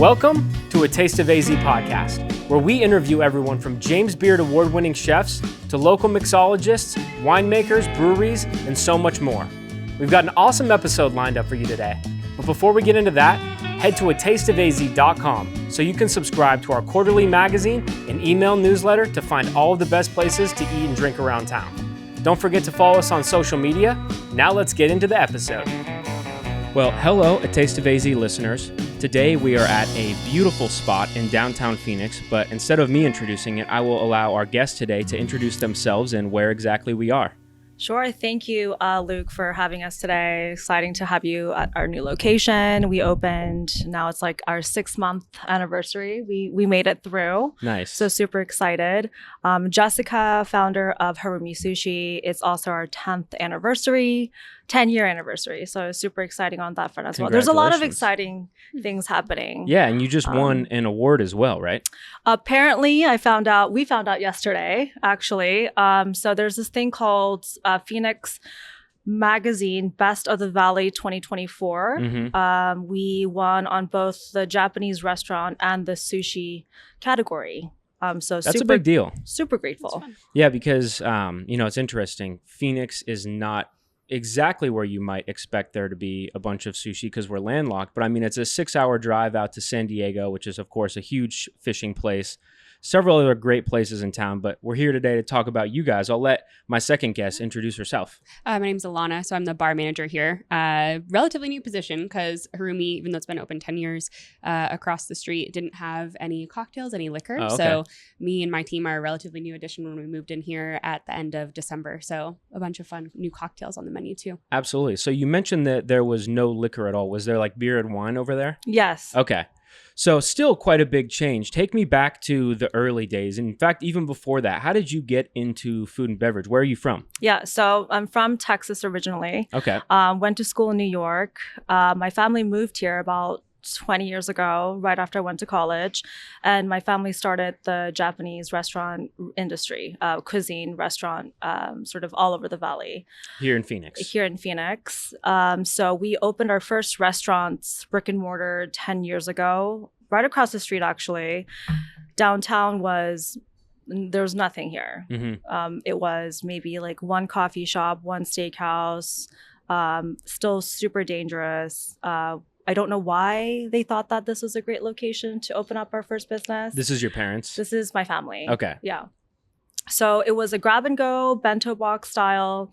Welcome to A Taste of AZ podcast, where we interview everyone from James Beard award-winning chefs to local mixologists, winemakers, breweries, and so much more. We've got an awesome episode lined up for you today. But before we get into that, head to atasteofaz.com so you can subscribe to our quarterly magazine and email newsletter to find all of the best places to eat and drink around town. Don't forget to follow us on social media. Now let's get into the episode. Well, hello, A Taste of AZ listeners. Today we are at a beautiful spot in downtown Phoenix, but instead of me introducing it, I will allow our guests today to introduce themselves and where exactly we are. Sure. Thank you, Luke, for having us today. Exciting to have you at our new location. We opened, now it's like our 6-month anniversary. We made it through. Nice. So super excited. Jessica, founder of Harumi Sushi. It's also our 10th anniversary, 10-year anniversary. So super exciting on that front as well. There's a lot of exciting things happening. Yeah, and you just won an award as well, right? Apparently, we found out yesterday, actually. So there's this thing called Phoenix Magazine Best of the Valley 2024. Mm-hmm. We won on both the Japanese restaurant and the sushi category. So that's a big deal. Super grateful. Yeah, because it's interesting. Phoenix is not exactly where you might expect there to be a bunch of sushi because we're landlocked. But I mean, it's a 6-hour drive out to San Diego, which is, of course, a huge fishing place. Several other great places in town, but we're here today to talk about you guys. I'll let my second guest introduce herself. My name's Alana, so I'm the bar manager here. Relatively new position because Harumi, even though it's been open 10 years, across the street didn't have any cocktails, any liquor. Oh, okay. So me and my team are a relatively new addition when we moved in here at the end of December. So a bunch of fun new cocktails on the menu too. Absolutely. So you mentioned that there was no liquor at all. Was there like beer and wine over there? Yes. Okay. So still quite a big change. Take me back to the early days. In fact, even before that, how did you get into food and beverage? Where are you from? Yeah, so I'm from Texas originally. Okay. Went to school in New York. My family moved here about 20 years ago, right after I went to college. And my family started the Japanese restaurant industry, cuisine restaurant, sort of all over the valley. Here in Phoenix. So we opened our first restaurants, brick and mortar, 10 years ago, right across the street, actually. Downtown there was nothing here. Mm-hmm. It was maybe like one coffee shop, one steakhouse, still super dangerous. I don't know why they thought that this was a great location to open up our first business. This is your parents? This is my family. Okay. Yeah. So it was a grab and go bento box style.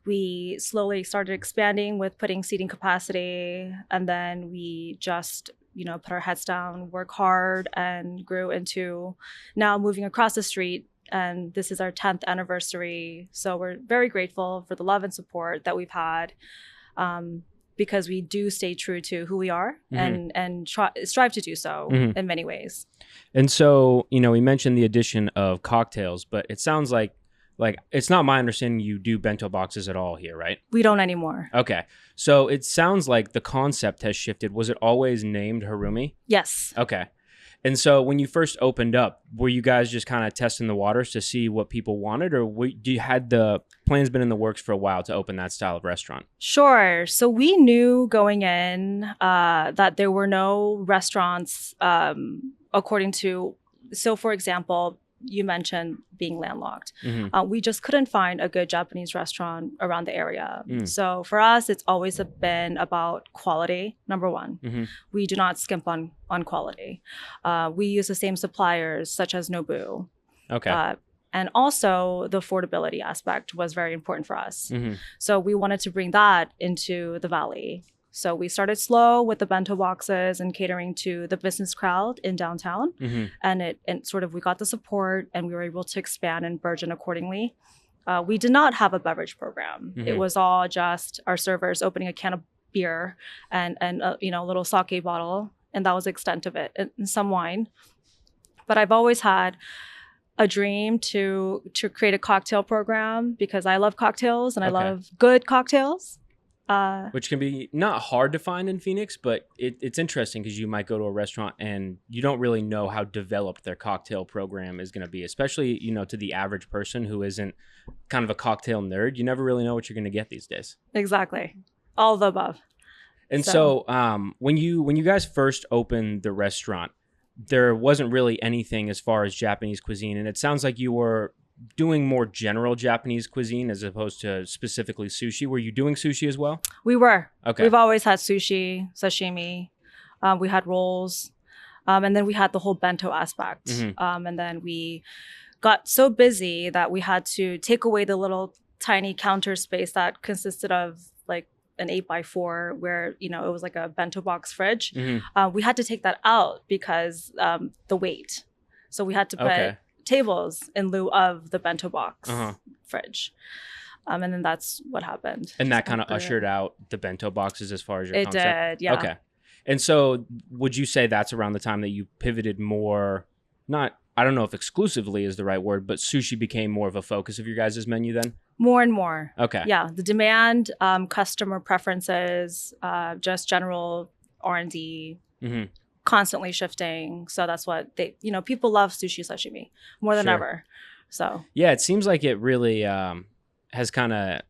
We slowly started expanding with putting seating capacity. And then we just, put our heads down, work hard, and grew into now moving across the street. And this is our 10th anniversary. So we're very grateful for the love and support that we've had. Because we do stay true to who we are and strive to do so in many ways. And so, we mentioned the addition of cocktails, but it sounds like it's not my understanding you do bento boxes at all here, right? We don't anymore. Okay. So it sounds like the concept has shifted. Was it always named Harumi? Yes. Okay. And so when you first opened up, were you guys just kind of testing the waters to see what people wanted, or had the plans been in the works for a while to open that style of restaurant? Sure. So we knew going in that there were no restaurants for example, you mentioned being landlocked. Mm-hmm. We just couldn't find a good Japanese restaurant around the area. So for us, it's always been about quality, number one. Mm-hmm. We do not skimp on quality. We use the same suppliers such as Nobu. Okay. And also the affordability aspect was very important for us. Mm-hmm. So we wanted to bring that into the valley. So we started slow with the bento boxes and catering to the business crowd in downtown. Mm-hmm. And we got the support and we were able to expand and burgeon accordingly. We did not have a beverage program. Mm-hmm. It was all just our servers opening a can of beer and a little sake bottle. And that was the extent of it, and some wine. But I've always had a dream to create a cocktail program because I love cocktails and I love good cocktails. Which can be not hard to find in Phoenix, but it's interesting because you might go to a restaurant and you don't really know how developed their cocktail program is going to be, especially, to the average person who isn't kind of a cocktail nerd. You never really know what you're going to get these days. Exactly. All of the above. And so when you guys first opened the restaurant, there wasn't really anything as far as Japanese cuisine, and it sounds like you were doing more general Japanese cuisine as opposed to specifically sushi. Were you doing sushi as well? We were. Okay. We've always had sushi, sashimi. We had rolls. And then we had the whole bento aspect. And then we got so busy that we had to take away the little tiny counter space that consisted of like an 8x4 where, it was like a bento box fridge. We had to take that out because the weight. So we had to put tables in lieu of the bento box fridge. And then that's what happened. And that kind of ushered out the bento boxes as far as your concept? It did, yeah. Okay. And so would you say that's around the time that you pivoted more, I don't know if exclusively is the right word, but sushi became more of a focus of your guys' menu then? More and more. Okay. Yeah. The demand, customer preferences, just general R&D, constantly shifting. So that's what people love sushi sashimi more than ever. So yeah, it seems like it really has kind of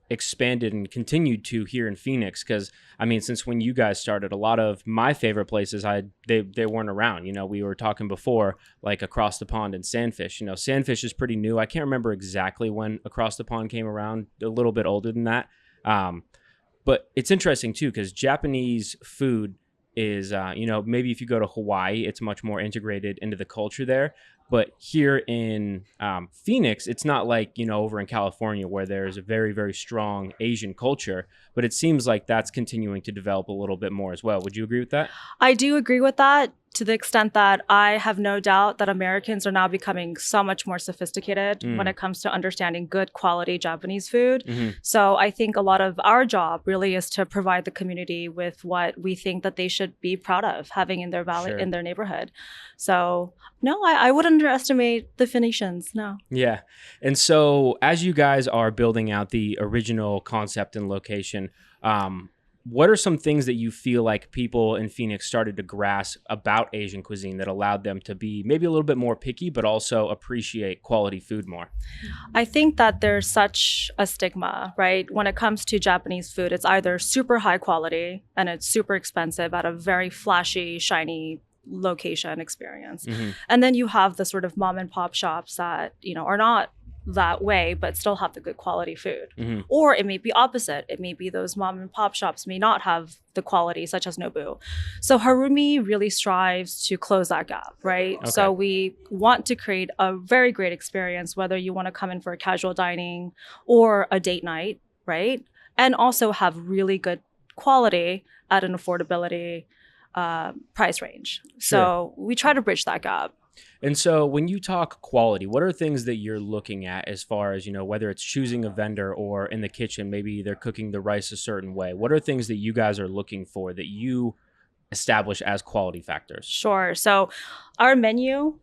expanded and continued to here in Phoenix, because since when you guys started, a lot of my favorite places they weren't around. We were talking before, like Across the Pond and Sandfish. Sandfish is pretty new. I can't remember exactly when Across the Pond came around, a little bit older than that. But it's interesting too, because Japanese food is maybe if you go to Hawaii, it's much more integrated into the culture there. But here in Phoenix, it's not like, over in California where there's a very, very strong Asian culture. But it seems like that's continuing to develop a little bit more as well. Would you agree with that? I do agree with that, to the extent that I have no doubt that Americans are now becoming so much more sophisticated when it comes to understanding good quality Japanese food. So I think a lot of our job really is to provide the community with what we think that they should be proud of having in their valley, in their neighborhood. So no, I would underestimate the Phoenicians. No. Yeah. And so as you guys are building out the original concept and location, what are some things that you feel like people in Phoenix started to grasp about Asian cuisine that allowed them to be maybe a little bit more picky, but also appreciate quality food more? I think that there's such a stigma, right? When it comes to Japanese food, it's either super high quality and it's super expensive at a very flashy, shiny location experience. And then you have the sort of mom and pop shops that, are not that way, but still have the good quality food. Or it may be opposite. It may be those mom and pop shops may not have the quality, such as Nobu. So Harumi really strives to close that gap, right? Okay. So we want to create a very great experience, whether you want to come in for a casual dining or a date night, right? And also have really good quality at an affordability price range. So we try to bridge that gap. And so when you talk quality, what are things that you're looking at as far as, whether it's choosing a vendor or in the kitchen, maybe they're cooking the rice a certain way? What are things that you guys are looking for that you establish as quality factors? Sure. So our menu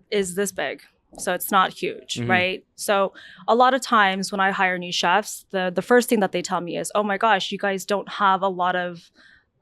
is this big. So it's not huge, right? So a lot of times when I hire new chefs, the first thing that they tell me is, oh my gosh, you guys don't have a lot of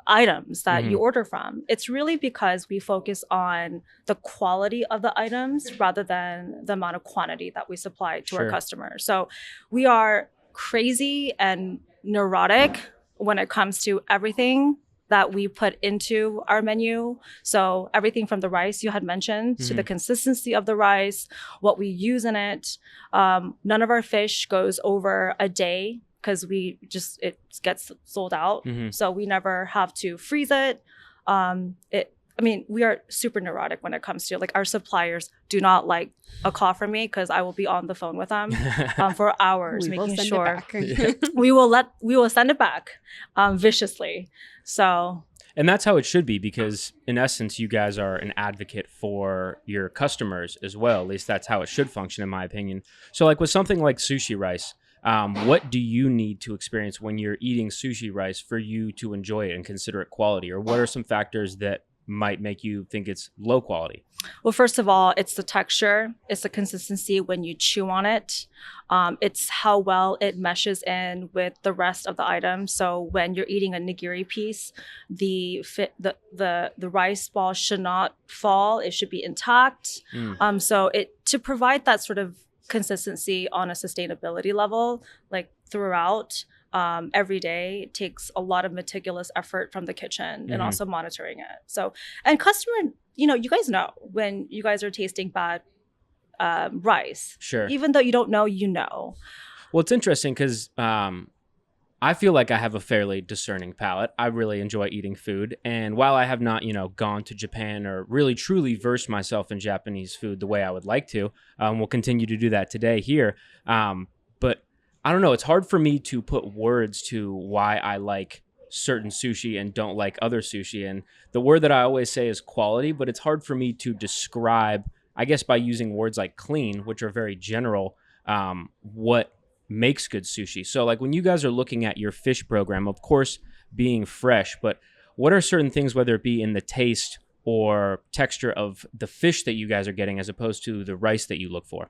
items that you order from. It's really because we focus on the quality of the items rather than the amount of quantity that we supply to our customers. So we are crazy and neurotic when it comes to everything that we put into our menu. So everything from the rice you had mentioned to the consistency of the rice, what we use in it. None of our fish goes over a day, because it gets sold out. So we never have to freeze it. We are super neurotic when it comes to our suppliers do not like a call from me because I will be on the phone with them for hours, making sure we will send it back viciously. So. And that's how it should be, because in essence, you guys are an advocate for your customers as well. At least that's how it should function, in my opinion. So with something like sushi rice, what do you need to experience when you're eating sushi rice for you to enjoy it and consider it quality? Or what are some factors that might make you think it's low quality? Well, first of all, it's the texture. It's the consistency when you chew on it. It's how well it meshes in with the rest of the item. So when you're eating a nigiri piece, the rice ball should not fall. It should be intact. So to provide that sort of consistency on a sustainability level, throughout, every day. It takes a lot of meticulous effort from the kitchen and Mhm. also monitoring it. So, and customer, you guys know when you guys are tasting bad rice. Sure. Even though you don't know, you know. Well, it's interesting because I feel like I have a fairly discerning palate. I really enjoy eating food. And while I have not, gone to Japan or really truly versed myself in Japanese food the way I would like to, we'll continue to do that today here. But I don't know. It's hard for me to put words to why I like certain sushi and don't like other sushi. And the word that I always say is quality, but it's hard for me to describe, I guess, by using words like clean, which are very general, what makes good sushi. So like when you guys are looking at your fish program, of course, being fresh, but what are certain things, whether it be in the taste or texture of the fish that you guys are getting as opposed to the rice that you look for?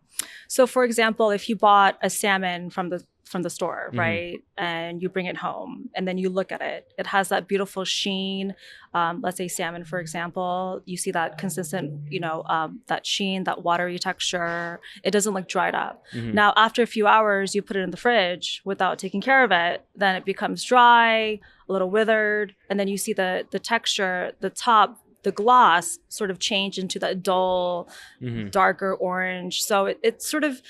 So for example, if you bought a salmon from the store, Mhm. right, and you bring it home and then you look at it, it has that beautiful sheen. Let's say salmon, for example, you see that consistent, that sheen, that watery texture. It doesn't look dried up. Mhm. Now, after a few hours, you put it in the fridge without taking care of it, then it becomes dry, a little withered, and then you see the texture, the top, the gloss sort of change into that dull, Mhm. darker orange. So it's sort of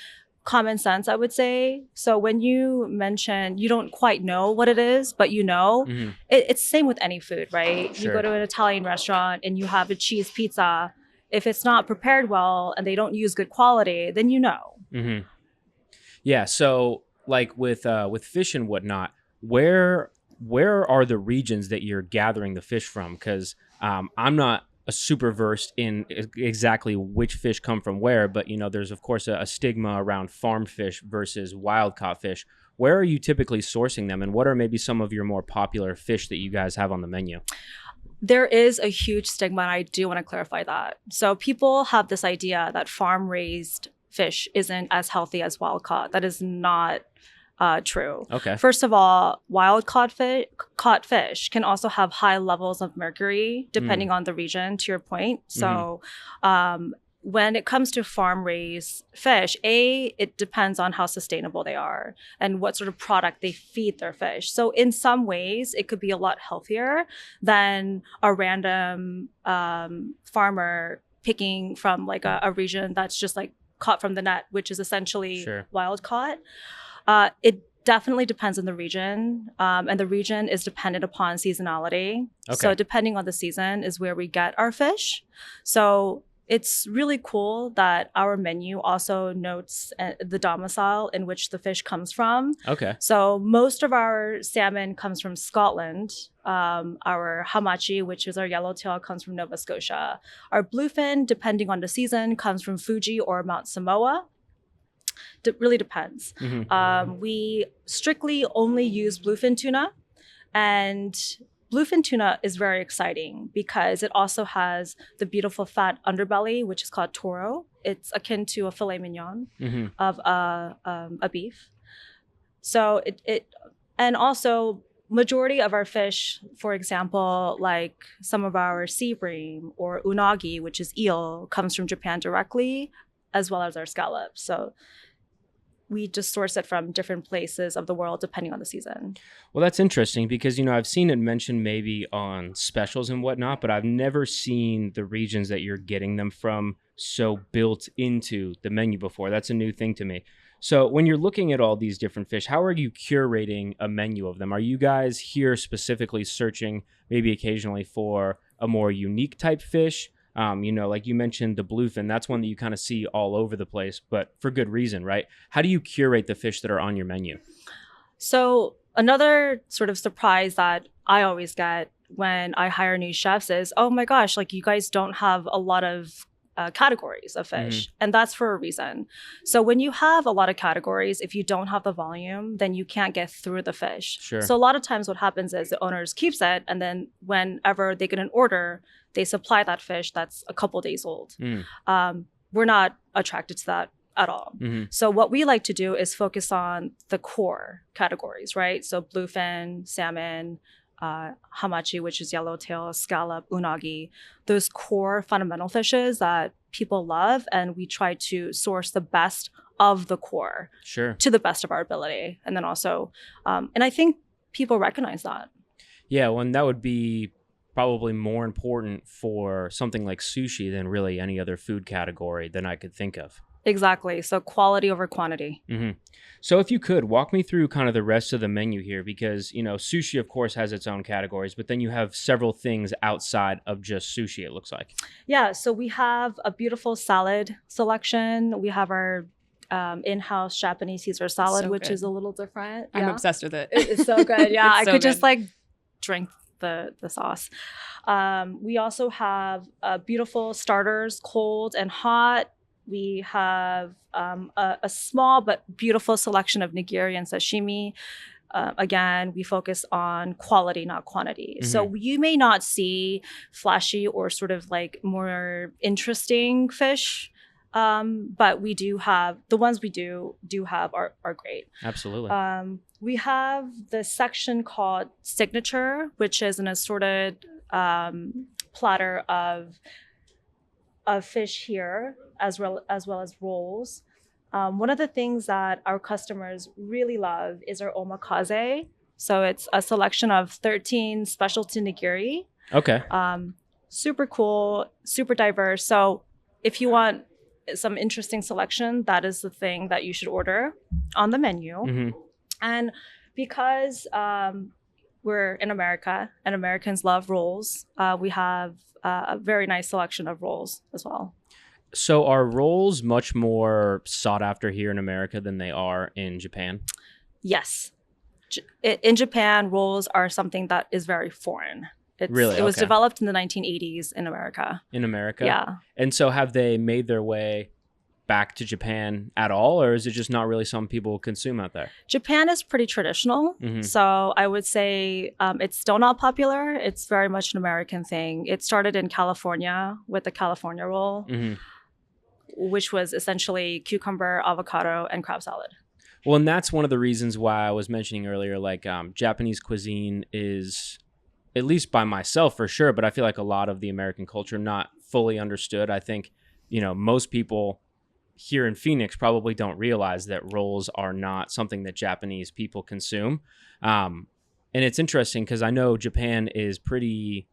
common sense, I would say. So when you mention you don't quite know what it is, but Mhm. it's the same with any food, right? You Sure. go to an Italian restaurant and you have a cheese pizza. If it's not prepared well and they don't use good quality, then you know. Mhm. Yeah. So like with fish and whatnot, where are the regions that you're gathering the fish from? Because I'm not a super versed in exactly which fish come from where, but there's of course a stigma around farm fish versus wild caught fish. Where are you typically sourcing them, and what are maybe some of your more popular fish that you guys have on the menu? There is a huge stigma, and I do want to clarify that. So people have this idea that farm raised fish isn't as healthy as wild caught. That is not true. Okay. First of all, wild caught fish can also have high levels of mercury, depending on the region, to your point. So when it comes to farm raised fish, it depends on how sustainable they are and what sort of product they feed their fish. So in some ways, it could be a lot healthier than a random farmer picking from like a region that's just like caught from the net, which is essentially Sure. wild caught. It definitely depends on the region, and the region is dependent upon seasonality. Okay. So depending on the season is where we get our fish. So it's really cool that our menu also notes the domicile in which the fish comes from. Okay. So most of our salmon comes from Scotland. Our hamachi, which is our yellowtail, comes from Nova Scotia. Our bluefin, depending on the season, comes from Fuji or Mount Samoa. It really depends. We strictly only use bluefin tuna, and bluefin tuna is very exciting because it also has the beautiful fat underbelly, which is called toro. It's akin to a filet mignon of a beef. So and also majority of our fish, for example, like some of our sea bream or unagi, which is eel, comes from Japan directly, as well as our scallops. So we just source it from different places of the world depending on the season. Well, that's interesting because, I've seen it mentioned maybe on specials and whatnot, but I've never seen the regions that you're getting them from so built into the menu before. That's a new thing to me. So when you're looking at all these different fish, how are you curating a menu of them? Are you guys here specifically searching maybe occasionally for a more unique type fish? Like you mentioned the bluefin, that's one that you kind of see all over the place, but for good reason, right? How do you curate the fish that are on your menu? So another sort of surprise that I always get when I hire new chefs is, oh my gosh, like you guys don't have a lot of categories of fish. And that's for a reason. So when you have a lot of categories, if you don't have the volume, then you can't get through the fish. Sure. So a lot of times what happens is the owners keeps it, and then whenever they get an order, they supply that fish that's a couple days old. We're not attracted to that at all. So what we like to do is focus on the core categories, right? So bluefin, salmon, hamachi, which is yellowtail, scallop, unagi, those core fundamental fishes that people love, and we try to source the best of the core Sure. to the best of our ability. And then also, and I think people recognize that. Yeah, well, and that would be probably more important for something like sushi than really any other food category than I could think of. Exactly. So quality over quantity. Hmm. So if you could walk me through kind of the rest of the menu here, because, sushi, of course, has its own categories, but then you have several things outside of just sushi, it looks like. Yeah. So we have a beautiful salad selection. We have our in-house Japanese Caesar salad, So which good. is a little different. I'm Yeah. obsessed with it. It's so good. Yeah. It's I so could just good. like drink the sauce. We also have beautiful starters, cold and hot. We have a small but beautiful selection of nigiri and sashimi. Again, we focus on quality, not quantity. So you may not see flashy or sort of like more interesting fish, but we do have the ones we do have are great. Absolutely. We have the section called Signature, which is an assorted platter of fish here, as well as rolls. One of the things that our customers really love is our omakase. So it's a selection of 13 specialty nigiri. Okay. Super cool, super diverse. So if you want some interesting selection, that is the thing that you should order on the menu. Hmm. And because we're in America and Americans love rolls, we have a very nice selection of rolls as well. So are rolls much more sought after here in America than they are in Japan? Yes. In Japan, rolls are something that is very foreign. Really? It was Okay. developed in the 1980s in America. In America? Yeah. And so have they made their way back to Japan at all, or is it just not really something people consume out there? Japan is pretty traditional. Mhm. So I would say it's still not popular. It's very much an American thing. It started in California with the California roll, Hmm. which was essentially cucumber, avocado, and crab salad. Well, and that's one of the reasons why I was mentioning earlier, like Japanese cuisine is, at least by myself for sure, but I feel like a lot of the American culture not fully understood. I think, most people here in Phoenix probably don't realize that rolls are not something that Japanese people consume. And it's interesting because I know Japan is pretty,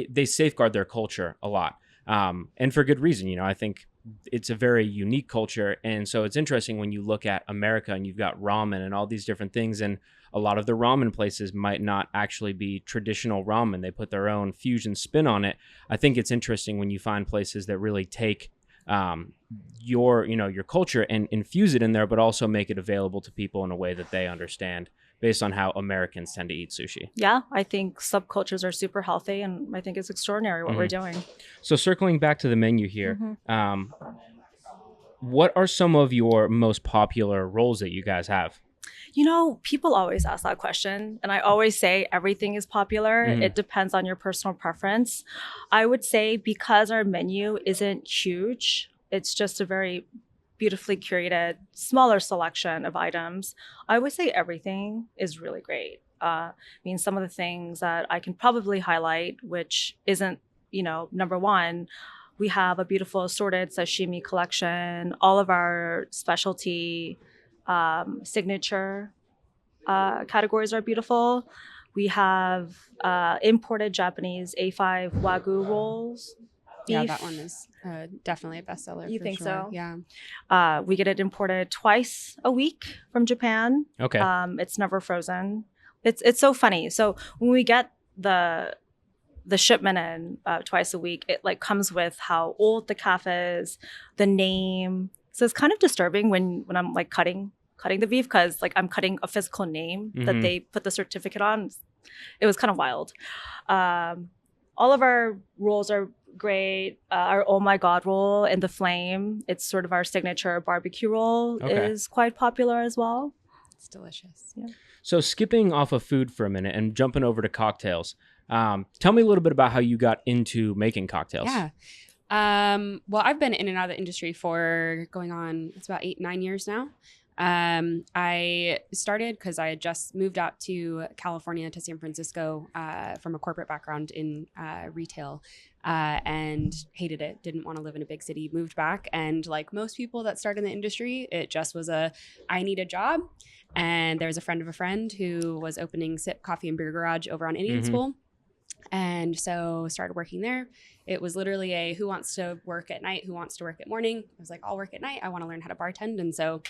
they safeguard their culture a lot. And for good reason. I think it's a very unique culture. And so it's interesting when you look at America and you've got ramen and all these different things. And a lot of the ramen places might not actually be traditional ramen. They put their own fusion spin on it. I think it's interesting when you find places that really take your culture and infuse it in there, but also make it available to people in a way that they understand based on how Americans tend to eat sushi. Yeah, I think subcultures are super healthy, and I think it's extraordinary what we're doing. So circling back to the menu here, Mhm. what are some of your most popular rolls that you guys have? People always ask that question, and I always say everything is popular. Mhm. It depends on your personal preference. I would say because our menu isn't huge, it's just a very beautifully curated, smaller selection of items. I would say everything is really great. Some of the things that I can probably highlight, which isn't, number one, we have a beautiful assorted sashimi collection. All of our specialty signature categories are beautiful. We have imported Japanese A5 Wagyu rolls. Yeah, Beef. that one is definitely a bestseller. You for think sure. so? Yeah. We get it imported twice a week from Japan. Okay. It's never frozen. It's so funny. So when we get the shipment in twice a week, it like comes with how old the calf is, the name. So it's kind of disturbing when I'm like cutting the beef because like I'm cutting a physical name that Mhm. they put the certificate on. It was kind of wild. All of our rolls are great. Our Oh My God roll in the flame, it's sort of our signature barbecue roll, Okay. is quite popular as well. It's delicious. Yeah. So skipping off of food for a minute and jumping over to cocktails, tell me a little bit about how you got into making cocktails. Yeah. Well, I've been in and out of the industry for going on, it's about 8-9 years now. I started because I had just moved out to California, to San Francisco, from a corporate background in retail. and hated it. Didn't want to live in a big city. Moved back, and like most people that start in the industry, it just was I need a job. And there was a friend of a friend who was opening Sip Coffee and Beer Garage over on Indian School. And so started working there. It was literally a who wants to work at night, who wants to work at morning. I was like, I'll work at night. I want to learn how to bartend. And so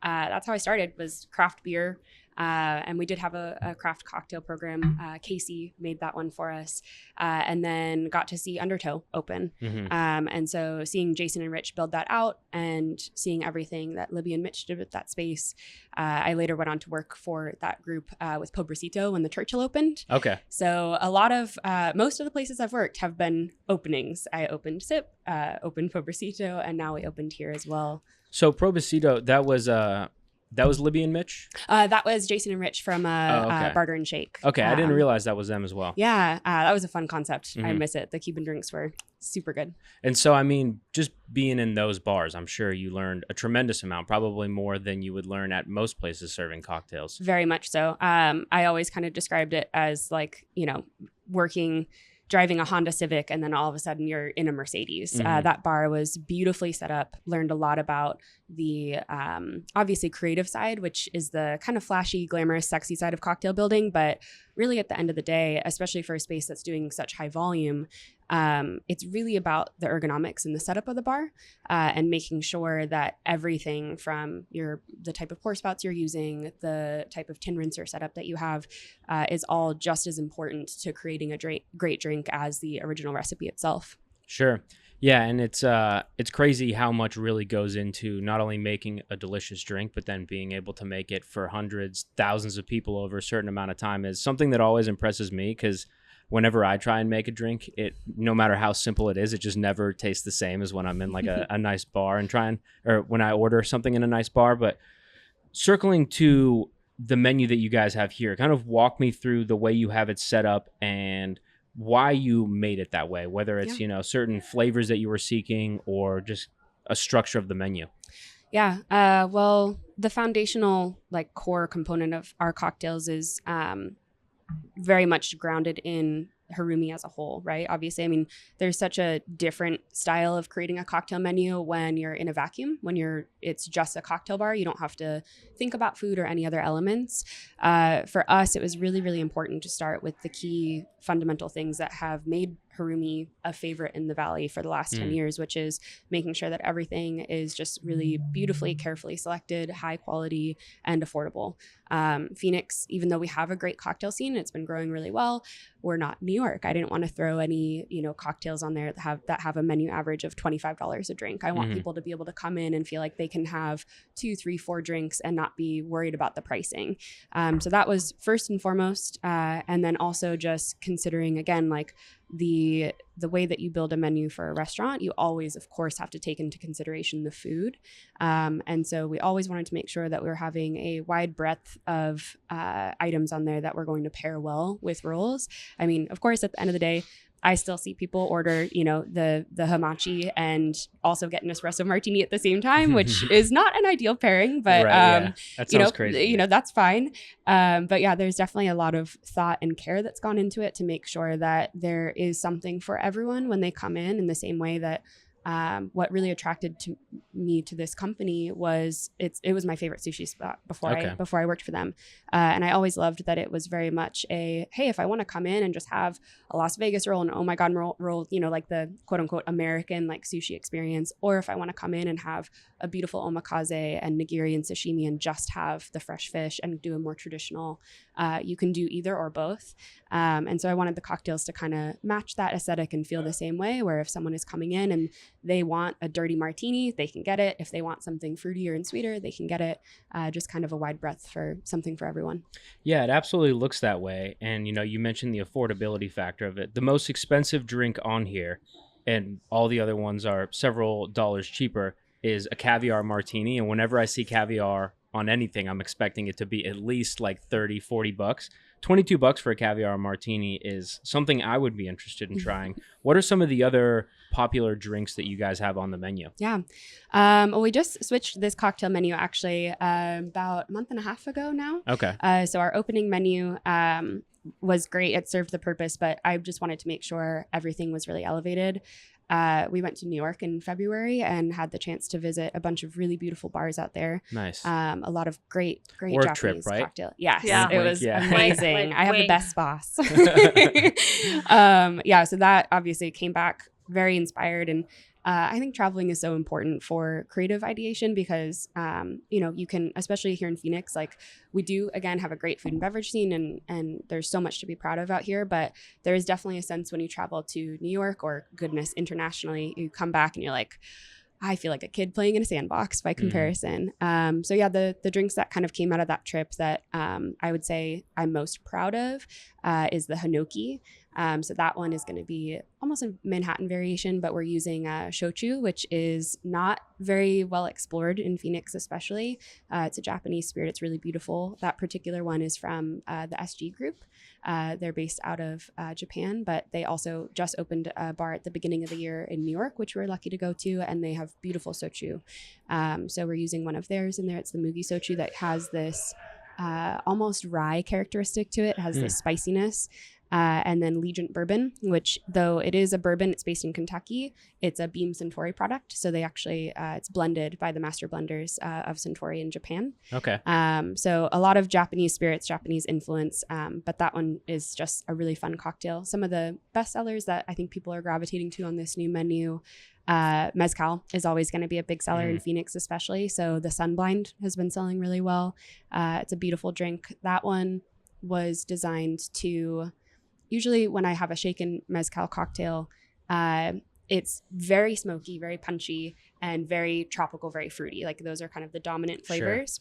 that's how I started, was craft beer. And we did have a craft cocktail program. Casey made that one for us. And then got to see Undertow open. And so seeing Jason and Rich build that out and seeing everything that Libby and Mitch did with that space, I later went on to work for that group with Pobrecito when the Churchill opened. Okay. So a lot of, most of the places I've worked have been openings. I opened Sip, opened Pobrecito, and now we opened here as well. So Pobrecito, that was Libby and Mitch? That was Jason and Rich from Barter and Shake. Okay, I didn't realize that was them as well. Yeah, that was a fun concept. I miss it. The Cuban drinks were super good. And so, I mean, just being in those bars, I'm sure you learned a tremendous amount, probably more than you would learn at most places serving cocktails. Very much so. I always kind of described it as like, driving a Honda Civic, and then all of a sudden you're in a Mercedes. That bar was beautifully set up, learned a lot about the obviously creative side, which is the kind of flashy, glamorous, sexy side of cocktail building. But really at the end of the day, especially for a space that's doing such high volume, it's really about the ergonomics and the setup of the bar, and making sure that everything from the type of pour spouts you're using, the type of tin rinser setup that you have, is all just as important to creating a great drink as the original recipe itself. Sure. Yeah, and it's crazy how much really goes into not only making a delicious drink, but then being able to make it for hundreds, thousands of people over a certain amount of time is something that always impresses me, because whenever I try and make a drink, no matter how simple it is, it just never tastes the same as when I'm in like a nice bar or when I order something in a nice bar. But circling to the menu that you guys have here, kind of walk me through the way you have it set up and why you made it that way, whether it's, certain flavors that you were seeking or just a structure of the menu. Yeah. Well, the foundational core component of our cocktails is very much grounded in Harumi as a whole, right? Obviously, I mean, there's such a different style of creating a cocktail menu when you're in a vacuum, it's just a cocktail bar. You don't have to think about food or any other elements. For us, it was really, really important to start with the key fundamental things that have made Harumi a favorite in the Valley for the last 10 years, which is making sure that everything is just really beautifully, carefully selected, high quality, and affordable. Phoenix, even though we have a great cocktail scene, it's been growing really well, we're not New York. I didn't want to throw any, cocktails on there that have a menu average of $25 a drink. I want people to be able to come in and feel like they can have 2, 3, 4 drinks and not be worried about the pricing. So that was first and foremost. And then also just considering, again, the way that you build a menu for a restaurant, you always, of course, have to take into consideration the food. And so we always wanted to make sure that we were having a wide breadth of items on there that were going to pair well with rolls. I mean, of course, at the end of the day, I still see people order, the hamachi and also get an espresso martini at the same time, which is not an ideal pairing, but that sounds crazy. That's fine. But yeah, there's definitely a lot of thought and care that's gone into it to make sure that there is something for everyone when they come in the same way that what really attracted me to this company was it was my favorite sushi spot before I worked for them. And I always loved that it was very much hey, if I want to come in and just have a Las Vegas roll and oh my God, roll, like the quote unquote American sushi experience, or if I want to come in and have a beautiful omakase and nigiri and sashimi and just have the fresh fish and do a more traditional, you can do either or both. And so I wanted the cocktails to kind of match that aesthetic and feel the same way, where if someone is coming in and they want a dirty martini, they can get it. If they want something fruitier and sweeter, they can get it. Just kind of a wide breadth for something for everyone. Yeah, it absolutely looks that way. And, you mentioned the affordability factor of it. The most expensive drink on here, and all the other ones are several dollars cheaper, is a caviar martini. And whenever I see caviar on anything, I'm expecting it to be at least $30-$40. $22 for a caviar martini is something I would be interested in trying. What are some of the other popular drinks that you guys have on the menu? Yeah. Well, we just switched this cocktail menu actually about a month and a half ago now. Okay. So our opening menu was great. It served the purpose, but I just wanted to make sure everything was really elevated. We went to New York in February and had the chance to visit a bunch of really beautiful bars out there. Nice. A lot of great Work Japanese trip, right? cocktail. Yes, Yeah. it was Yeah. amazing. Like, I have the wink. best boss. So that obviously came back very inspired, and I think traveling is so important for creative ideation because, you can, especially here in Phoenix, like we do, again, have a great food and beverage scene and there's so much to be proud of out here. But there is definitely a sense when you travel to New York or goodness, internationally, you come back and you're like, I feel like a kid playing in a sandbox by comparison. The drinks that kind of came out of that trip that I would say I'm most proud of is the Hinoki. So that one is going to be almost a Manhattan variation, but we're using shochu, which is not very well explored in Phoenix, especially. It's a Japanese spirit. It's really beautiful. That particular one is from the SG group. They're based out of Japan, but they also just opened a bar at the beginning of the year in New York, which we're lucky to go to, and they have beautiful sochu. So we're using one of theirs in there. It's the Mugi sochu that has this almost rye characteristic to it. It has this spiciness. And then Legent Bourbon, which though it is a bourbon, it's based in Kentucky. It's a Beam Suntory product. So they actually, it's blended by the master blenders of Suntory in Japan. Okay. So a lot of Japanese spirits, Japanese influence, but that one is just a really fun cocktail. Some of the best sellers that I think people are gravitating to on this new menu, mezcal is always going to be a big seller in Phoenix, especially. So the Sunblind has been selling really well. It's a beautiful drink. That one was designed to... Usually when I have a shaken mezcal cocktail, it's very smoky, very punchy, and very tropical, very fruity. Like those are kind of the dominant flavors,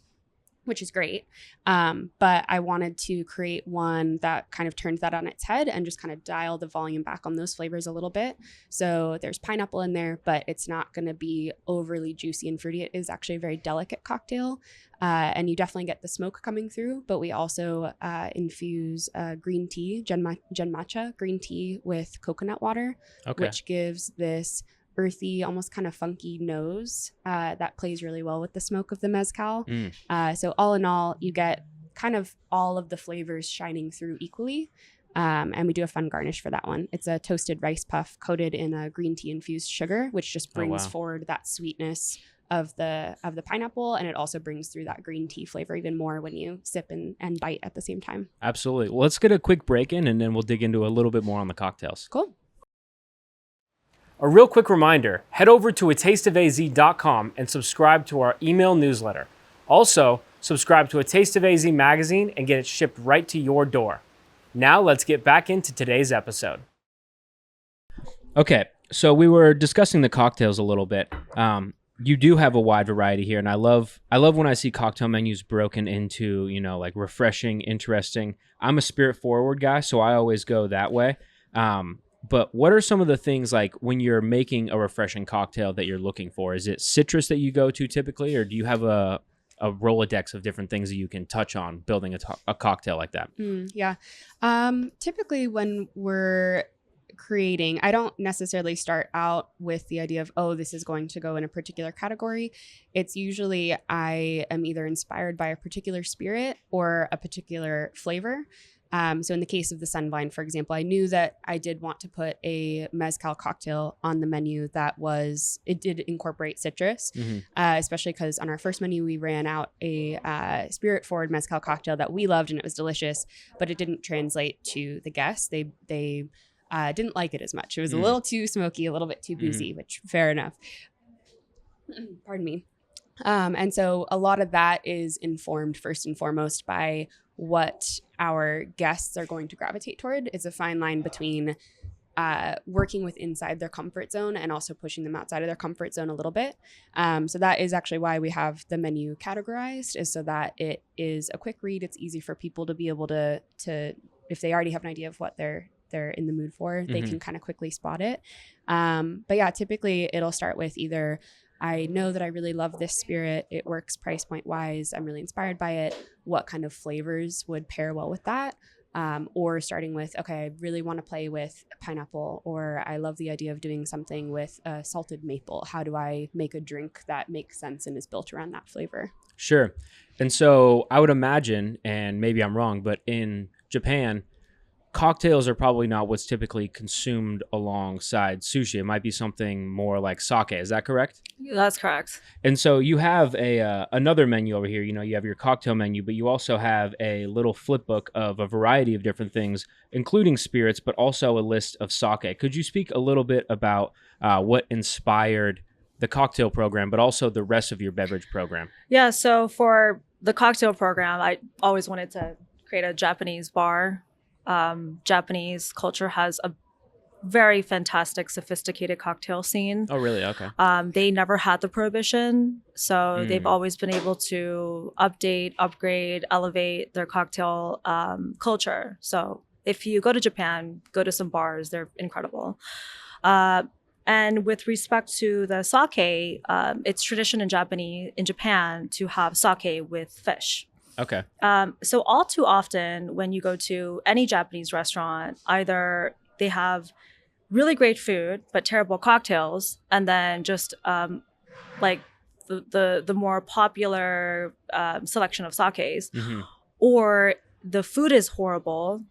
which is great. But I wanted to create one that kind of turns that on its head and just kind of dial the volume back on those flavors a little bit. So there's pineapple in there, but it's not going to be overly juicy and fruity. It is actually a very delicate cocktail. And you definitely get the smoke coming through, but we also infuse green tea, genmatcha green tea with coconut water, which gives this earthy, almost kind of funky nose that plays really well with the smoke of the mezcal. So all in all, you get kind of all of the flavors shining through equally. And we do a fun garnish for that one. It's a toasted rice puff coated in a green tea infused sugar, which just brings forward that sweetness of the pineapple, and it also brings through that green tea flavor even more when you sip and bite at the same time. Absolutely. Well, let's get a quick break in and then we'll dig into a little bit more on the cocktails. Cool. A real quick reminder, head over to atasteofaz.com and subscribe to our email newsletter. Also, subscribe to A Taste of AZ magazine and get it shipped right to your door. Now let's get back into today's episode. Okay, so we were discussing the cocktails a little bit. You do have a wide variety here, and I love when I see cocktail menus broken into, like refreshing, interesting. I'm a spirit forward guy, so I always go that way. But what are some of the things like when you're making a refreshing cocktail that you're looking for? Is it citrus that you go to typically, or do you have a Rolodex of different things that you can touch on building a cocktail like that? Typically when we're creating, I don't necessarily start out with the idea of, oh, this is going to go in a particular category. It's usually I am either inspired by a particular spirit or a particular flavor. So in the case of the Sunblind, for example, I knew that I did want to put a mezcal cocktail on the menu it did incorporate citrus, especially because on our first menu, we ran out a spirit forward mezcal cocktail that we loved and it was delicious, but it didn't translate to the guests. They didn't like it as much. It was a little too smoky, a little bit too boozy, which fair enough. Pardon me. And so a lot of that is informed first and foremost by what our guests are going to gravitate toward. It's a fine line between working with inside their comfort zone and also pushing them outside of their comfort zone a little bit. So that is actually why we have the menu categorized, is so that it is a quick read. It's easy for people to be able to if they already have an idea of what they're in the mood for, they can kind of quickly spot it. But yeah, typically it'll start with either I know that I really love this spirit. It works price point wise. I'm really inspired by it. What kind of flavors would pair well with that? Or starting with, okay, I really want to play with pineapple, or I love the idea of doing something with salted maple. How do I make a drink that makes sense and is built around that flavor? Sure. And so I would imagine, and maybe I'm wrong, but in Japan, cocktails are probably not what's typically consumed alongside sushi. It might be something more like sake. Is that correct? That's correct. And so you have another menu over here. You have your cocktail menu, but you also have a little flip book of a variety of different things, including spirits, but also a list of sake. Could you speak a little bit about what inspired the cocktail program, but also the rest of your beverage program? Yeah, so for the cocktail program, I always wanted to create a Japanese bar. Japanese culture has a very fantastic, sophisticated cocktail scene. Oh, really? Okay. They never had the prohibition, so they've always been able to update, upgrade, elevate their cocktail culture. So if you go to Japan, go to some bars, they're incredible. And with respect to the sake, it's tradition in Japan to have sake with fish. Okay. So all too often when you go to any Japanese restaurant, either they have really great food but terrible cocktails, and then just like the more popular selection of sakes, or the food is horrible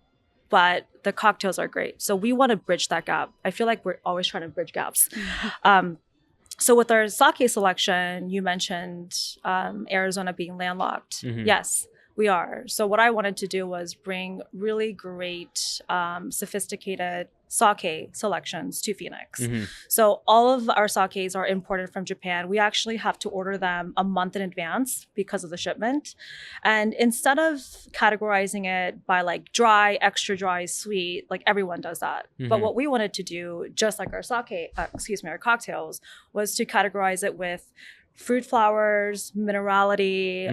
but the cocktails are great. So we want to bridge that gap. I feel like we're always trying to bridge gaps. So with our sake selection, you mentioned Arizona being landlocked. Yes, we are. So what I wanted to do was bring really great, sophisticated sake selections to Phoenix. So all of our sakes are imported from Japan. We actually have to order them a month in advance because of the shipment. And instead of categorizing it by like dry, extra dry, sweet, like everyone does that. But what we wanted to do, just like our our cocktails, was to categorize it with fruit flowers, minerality,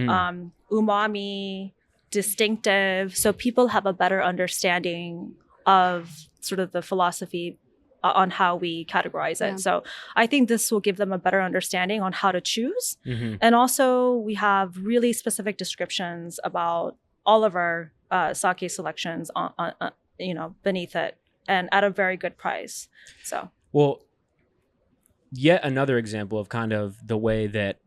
umami, distinctive, so people have a better understanding of sort of the philosophy on how we categorize it. So I think this will give them a better understanding on how to choose. And also we have really specific descriptions about all of our sake selections on beneath it, and at a very good price. So well, yet another example of kind of the way that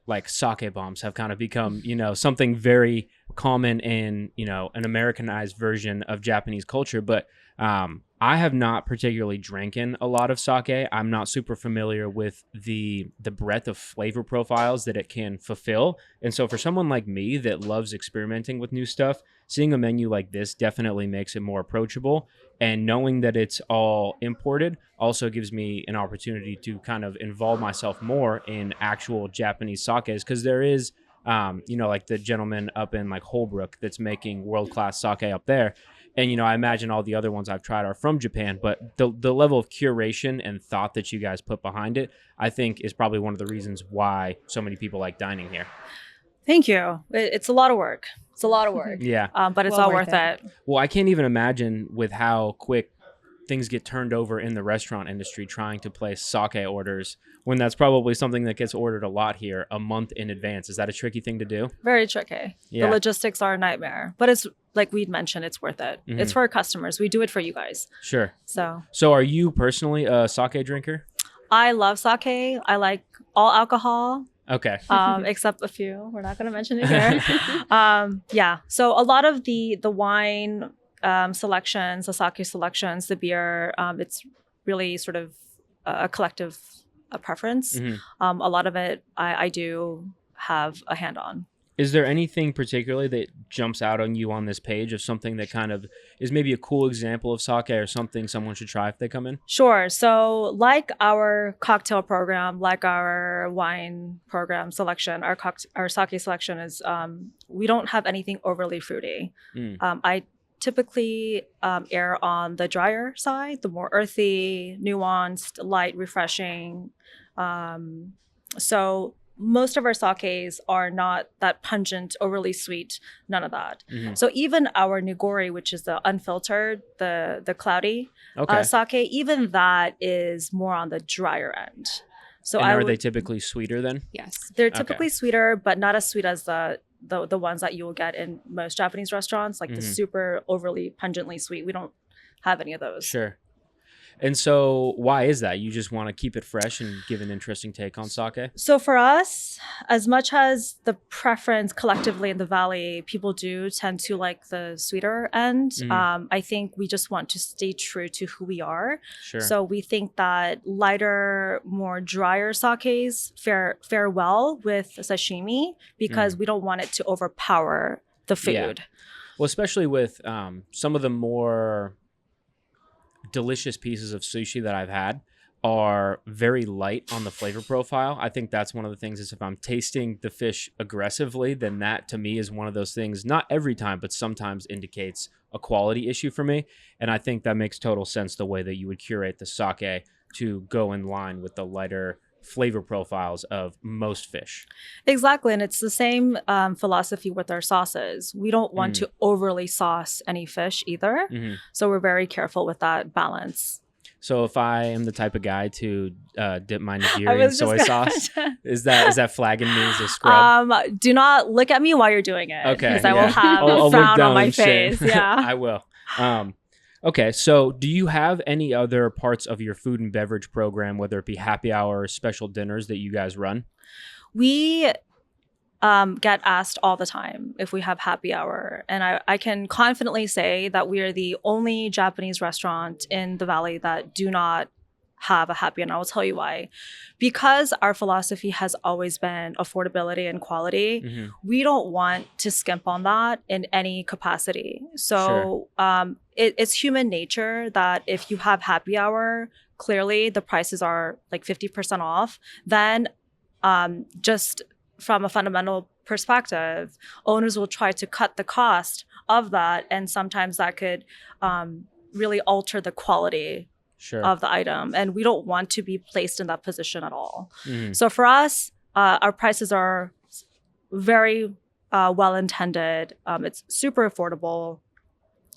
like sake bombs have kind of become, something very common in, an Americanized version of Japanese culture. But I have not particularly drinking a lot of sake. I'm not super familiar with the breadth of flavor profiles that it can fulfill. And so for someone like me that loves experimenting with new stuff, seeing a menu like this definitely makes it more approachable. And knowing that it's all imported also gives me an opportunity to kind of involve myself more in actual Japanese sakes, because there is, like the gentleman up in like Holbrook that's making world-class sake up there. And, I imagine all the other ones I've tried are from Japan, but the level of curation and thought that you guys put behind it, I think is probably one of the reasons why so many people like dining here. Thank you. It's a lot of work. It's a lot of work. Yeah. But it's all worth it. Well, I can't even imagine with how quick things get turned over in the restaurant industry trying to place sake orders, when that's probably something that gets ordered a lot here a month in advance. Is that a tricky thing to do? Very tricky. Yeah. The logistics are a nightmare, but it's like we'd mentioned, it's worth it. It's for our customers. We do it for you guys. Sure. So are you personally a sake drinker? I love sake. I like all alcohol. Okay. Except a few. We're not going to mention it here. Yeah. So a lot of the wine selections, the sake selections, the beer, it's really sort of a collective preference. A lot of it I do have a hand on. Is there anything particularly that jumps out on you on this page of something that kind of is maybe a cool example of sake or something someone should try if they come in? Sure. So like our cocktail program, like our wine program selection, our sake selection is, we don't have anything overly fruity. I typically err on the drier side, the more earthy, nuanced, light, refreshing. So most of our sakes are not that pungent, overly sweet, none of that. So even our nigori, which is the unfiltered, the cloudy sake, even that is more on the drier end. So and are they typically sweeter then? Yes. They're typically sweeter, but not as sweet as the ones that you will get in most Japanese restaurants, like the super overly pungently sweet. We don't have any of those. Sure. And so why is that? You just want to keep it fresh and give an interesting take on sake? So for us, as much as the preference collectively in the valley, people do tend to like the sweeter end. I think we just want to stay true to who we are. Sure. So we think that lighter, more drier sakes fare well with sashimi because we don't want it to overpower the food. Yeah. Well, especially with some of the more delicious pieces of sushi that I've had are very light on the flavor profile. I think that's one of the things is if I'm tasting the fish aggressively, then that to me is one of those things, not every time, but sometimes indicates a quality issue for me. And I think that makes total sense the way that you would curate the sake to go in line with the lighter flavor profiles of most fish. Exactly. And it's the same philosophy with our sauces. We don't want to overly sauce any fish either. So we're very careful with that balance. So if I am the type of guy to dip my nigiri in soy sauce, is that flagging me as a scrub? Do not look at me while you're doing it. Okay. Because I will have a frown on my face. Yeah. I will. Okay, so do you have any other parts of your food and beverage program, whether it be happy hour or special dinners that you guys run? We get asked all the time if we have happy hour. And I can confidently say that we are the only Japanese restaurant in the Valley that do not have a happy hour. And I will tell you why. Because our philosophy has always been affordability and quality, we don't want to skimp on that in any capacity. So it's human nature that if you have happy hour, clearly the prices are like 50% off, then just from a fundamental perspective, owners will try to cut the cost of that. And sometimes that could really alter the quality of the item. And we don't want to be placed in that position at all. So for us, our prices are very well intended. It's super affordable.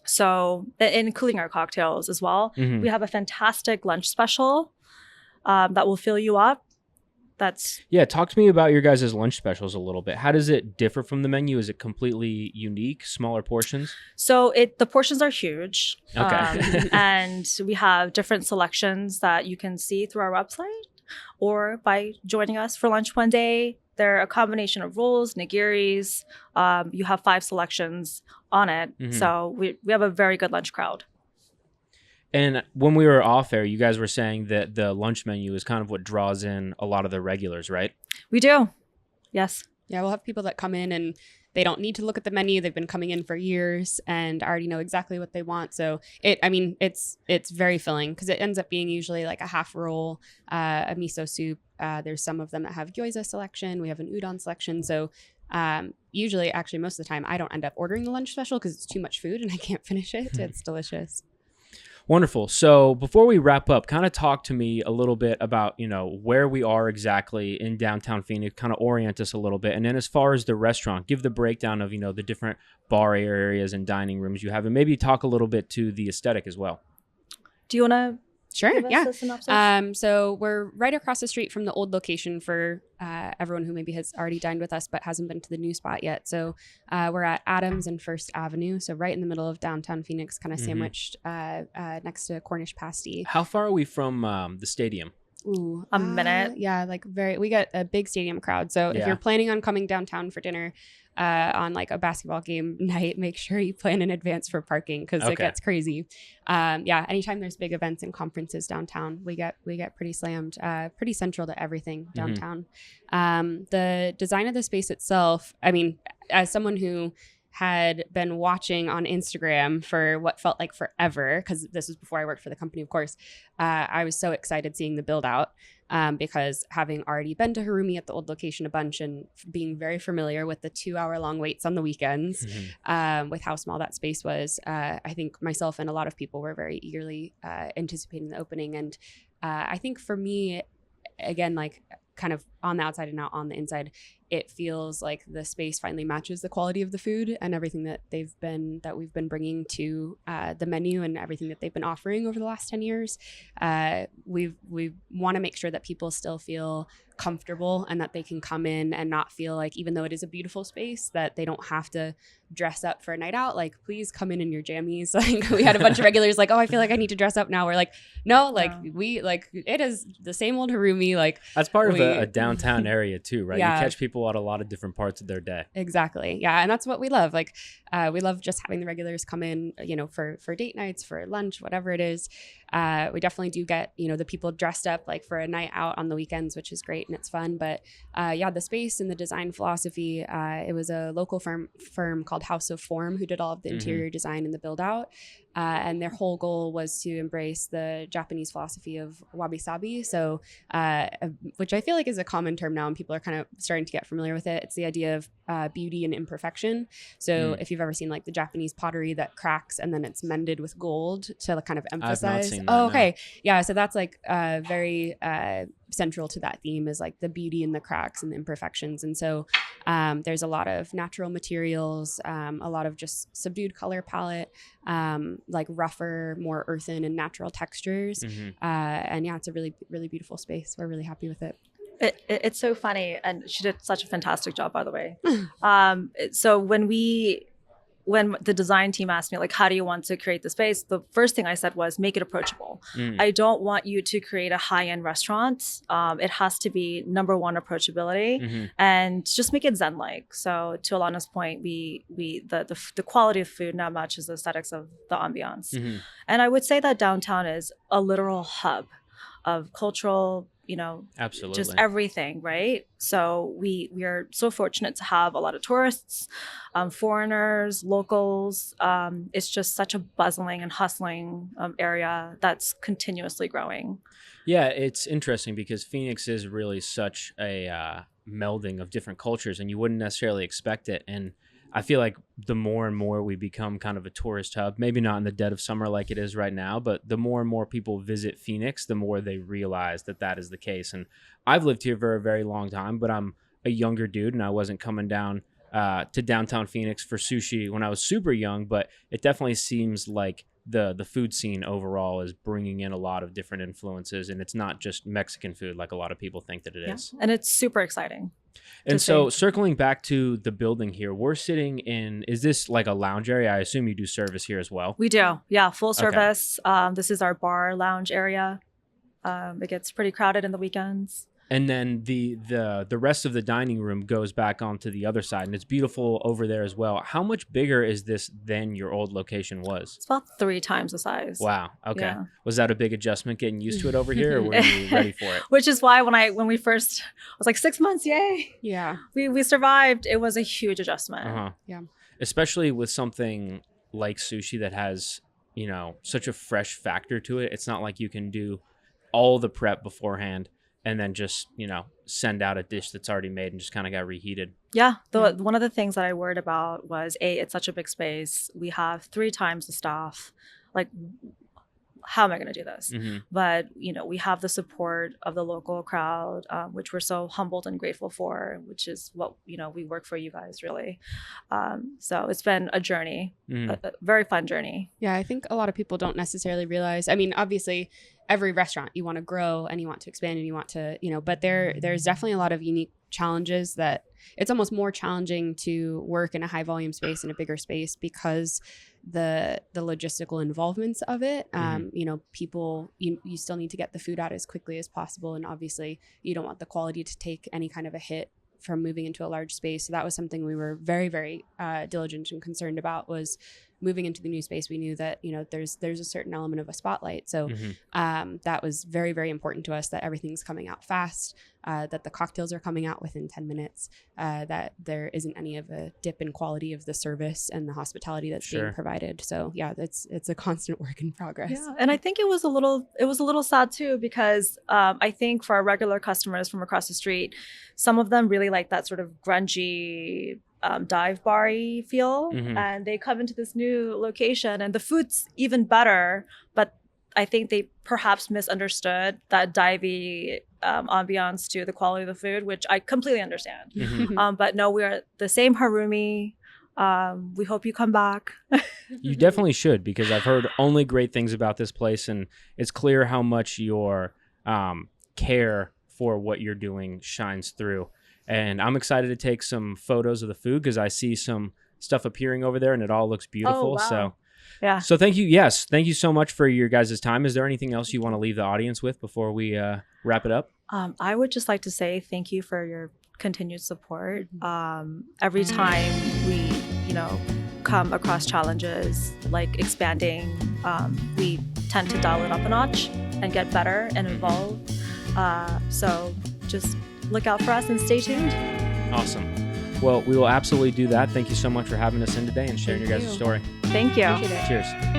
So including our cocktails as well. We have a fantastic lunch special that will fill you up. Talk to me about your guys' lunch specials a little bit. How does it differ from the menu? Is it completely unique, smaller portions? So the portions are huge. Okay. And we have different selections that you can see through our website or by joining us for lunch one day. They're a combination of rolls, nigiris. You have 5 selections on it. So we have a very good lunch crowd. And when we were off air, you guys were saying that the lunch menu is kind of what draws in a lot of the regulars, right? We do. Yes. Yeah, we'll have people that come in and they don't need to look at the menu. They've been coming in for years and already know exactly what they want. So it's very filling because it ends up being usually like a half roll, a miso soup. There's some of them that have gyoza selection. We have an udon selection. So usually, actually, most of the time, I don't end up ordering the lunch special because it's too much food and I can't finish it. It's delicious. Wonderful. So before we wrap up, kind of talk to me a little bit about, where we are exactly in downtown Phoenix, kind of orient us a little bit. And then as far as the restaurant, give the breakdown of, the different bar areas and dining rooms you have, and maybe talk a little bit to the aesthetic as well. Do you want to? Sure. Yeah. So we're right across the street from the old location for everyone who maybe has already dined with us but hasn't been to the new spot yet. So we're at Adams and First Avenue. So right in the middle of downtown Phoenix, kind of sandwiched next to Cornish Pasty. How far are we from the stadium? Ooh, a minute. Yeah, we got a big stadium crowd. So if you're planning on coming downtown for dinner on like a basketball game night, make sure you plan in advance for parking because it gets crazy. Anytime there's big events and conferences downtown, we get pretty slammed, pretty central to everything downtown. The design of the space itself, as someone who had been watching on Instagram for what felt like forever, because this was before I worked for the company, of course, I was so excited seeing the build out because having already been to Harumi at the old location a bunch and being very familiar with the 2-hour-long waits on the weekends, with how small that space was, I think myself and a lot of people were very eagerly anticipating the opening. And I think for me, again, like kind of on the outside and not on the inside, it feels like the space finally matches the quality of the food and everything that we've been bringing to the menu and everything that they've been offering over the last 10 years. We want to make sure that people still feel comfortable and that they can come in and not feel like, even though it is a beautiful space, that they don't have to dress up for a night out. Like, please come in your jammies. Like, we had a bunch of regulars like, oh, I feel like I need to dress up now. We're like, no, like we like, it is the same old Harumi. Like, that's part of a downtown area too, right? Yeah. You catch people at a lot of different parts of their day. Exactly. Yeah. And that's what we love. Like, we love just having the regulars come in, for date nights, for lunch, whatever it is. We definitely do get, the people dressed up like for a night out on the weekends, which is great and it's fun. But the space and the design philosophy, it was a local firm called House of Form who did all of the interior design and the build out. And their whole goal was to embrace the Japanese philosophy of wabi-sabi. So, which I feel like is a common term now and people are kind of starting to get familiar with it. It's the idea of beauty and imperfection. So if you've ever seen like the Japanese pottery that cracks and then it's mended with gold to kind of emphasize. I've not seen that, oh, okay. No. Yeah. So that's like very central to that theme is like the beauty and the cracks and the imperfections. And so there's a lot of natural materials, a lot of just subdued color palette, like rougher, more earthen and natural textures. And yeah, it's a really, really beautiful space. We're really happy with it. It's so funny. And she did such a fantastic job, by the way. So when the design team asked me, like, how do you want to create the space? The first thing I said was make it approachable. I don't want you to create a high-end restaurant. It has to be number one, approachability, and just make it Zen-like. So to Alana's point, the quality of food now matches the aesthetics of the ambiance. And I would say that downtown is a literal hub of cultural, absolutely, just everything, right? So we are so fortunate to have a lot of tourists, foreigners, locals. It's just such a bustling and hustling area that's continuously growing. Yeah, it's interesting because Phoenix is really such a melding of different cultures, and you wouldn't necessarily expect it. And I feel like the more and more we become kind of a tourist hub, maybe not in the dead of summer like it is right now, but the more and more people visit Phoenix, the more they realize that is the case. And I've lived here for a very long time, but I'm a younger dude and I wasn't coming down to downtown Phoenix for sushi when I was super young, but it definitely seems like the food scene overall is bringing in a lot of different influences, and it's not just Mexican food like a lot of people think that it is. And it's super exciting. And so circling back to the building here, we're sitting in, is this like a lounge area? I assume you do service here as well. We do. Yeah, full service. Okay. This is our bar lounge area. It gets pretty crowded in the weekends. And then the rest of the dining room goes back onto the other side, and it's beautiful over there as well. How much bigger is this than your old location was? It's about 3 times the size. Wow. Okay. Yeah. Was that a big adjustment getting used to it over here, or were you ready for it? Which is why when we first, I was like 6 months, yay. Yeah. We survived. It was a huge adjustment. Yeah. Especially with something like sushi that has, such a fresh factor to it. It's not like you can do all the prep beforehand and then just, send out a dish that's already made and just kind of got reheated. Yeah. One of the things that I worried about was, it's such a big space. We have 3 times the staff. Like, how am I going to do this? But, we have the support of the local crowd, which we're so humbled and grateful for, which is what, we work for you guys, really. So it's been a journey, a very fun journey. Yeah, I think a lot of people don't necessarily realize, obviously, every restaurant you want to grow and you want to expand and you want to, but there's definitely a lot of unique challenges that it's almost more challenging to work in a high volume space in a bigger space because the logistical involvements of it, people, you still need to get the food out as quickly as possible. And obviously you don't want the quality to take any kind of a hit from moving into a large space. So that was something we were very, very diligent and concerned about, was moving into the new space. We knew that, there's a certain element of a spotlight. So that was very, very important to us, that everything's coming out fast, that the cocktails are coming out within 10 minutes, that there isn't any of a dip in quality of the service and the hospitality that's being provided. So yeah, it's a constant work in progress. Yeah. And I think it was a little sad too, because I think for our regular customers from across the street, some of them really like that sort of grungy, dive bar-y feel, and they come into this new location and the food's even better, but I think they perhaps misunderstood that divey ambiance to the quality of the food, which I completely understand. Mhm. But no, we are the same Harumi. We hope you come back. You definitely should, because I've heard only great things about this place, and it's clear how much your care for what you're doing shines through. And I'm excited to take some photos of the food because I see some stuff appearing over there and it all looks beautiful. wow. So Yeah. so thank you. Yes, thank you so much for your guys' time. Is there anything else you want to leave the audience with before we wrap it up? I would just like to say thank you for your continued support. Every time we, come across challenges like expanding, we tend to dial it up a notch and get better and evolve. So just look out for us and stay tuned. Awesome. Well, we will absolutely do that. Thank you so much for having us in today and sharing Thank your guys' you. story. Thank you. Appreciate it. Cheers.